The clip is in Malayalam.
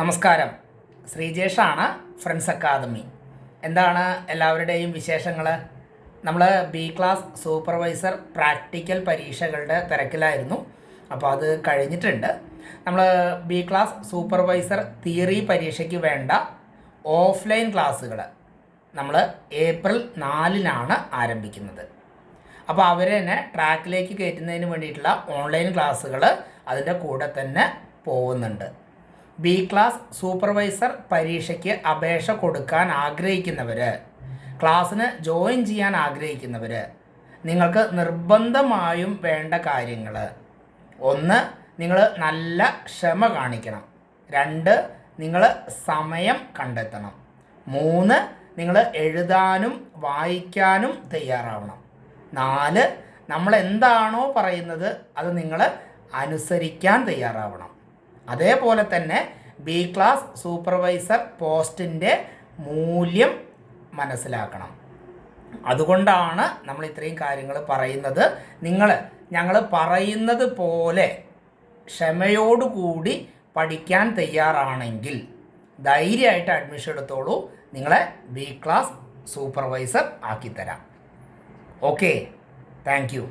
നമസ്കാരം, ശ്രീജേഷാണ്, ഫ്രണ്ട്സ് അക്കാദമി. എന്താണ് എല്ലാവരുടെയും വിശേഷങ്ങൾ? നമ്മൾ ബി ക്ലാസ് സൂപ്പർവൈസർ പ്രാക്ടിക്കൽ പരീക്ഷകളുടെ തിരക്കിലായിരുന്നു. അപ്പോൾ അത് കഴിഞ്ഞിട്ടുണ്ട്. നമ്മൾ ബി ക്ലാസ് സൂപ്പർവൈസർ തിയറി പരീക്ഷയ്ക്ക് വേണ്ട ഓഫ്ലൈൻ ക്ലാസ്സുകൾ നമ്മൾ ഏപ്രിൽ 4-നാണ് ആരംഭിക്കുന്നത്. അപ്പോൾ അവരെ തന്നെ ട്രാക്കിലേക്ക് കയറ്റുന്നതിന് വേണ്ടിയിട്ടുള്ള ഓൺലൈൻ ക്ലാസ്സുകൾ അതിൻ്റെ കൂടെ തന്നെ പോകുന്നുണ്ട്. ബി ക്ലാസ് സൂപ്പർവൈസർ പരീക്ഷയ്ക്ക് അപേക്ഷ കൊടുക്കാൻ ആഗ്രഹിക്കുന്നവർ, ക്ലാസ്സിന് ജോയിൻ ചെയ്യാൻ ആഗ്രഹിക്കുന്നവർ, നിങ്ങൾക്ക് നിർബന്ധമായും വേണ്ട കാര്യങ്ങൾ: 1, നിങ്ങൾ നല്ല ക്ഷമ കാണിക്കണം. 2, നിങ്ങൾ സമയം കണ്ടെത്തണം. 3, നിങ്ങൾ എഴുതാനും വായിക്കാനും തയ്യാറാവണം. 4, നമ്മൾ എന്താണോ പറയുന്നത് അത് നിങ്ങൾ അനുസരിക്കാൻ തയ്യാറാവണം. അതേപോലെ തന്നെ ബി ക്ലാസ് സൂപ്പർവൈസർ പോസ്റ്റിൻ്റെ മൂല്യം മനസ്സിലാക്കണം. അതുകൊണ്ടാണ് നമ്മൾ ഇത്രയും കാര്യങ്ങൾ പറയുന്നത്. ഞങ്ങൾ പറയുന്നത് പോലെ ക്ഷമയോടുകൂടി പഠിക്കാൻ തയ്യാറാണെങ്കിൽ ധൈര്യമായിട്ട് അഡ്മിഷൻ എടുത്തോളൂ. നിങ്ങളെ ബി ക്ലാസ് സൂപ്പർവൈസർ ആക്കിത്തരാം. Okay, thank you.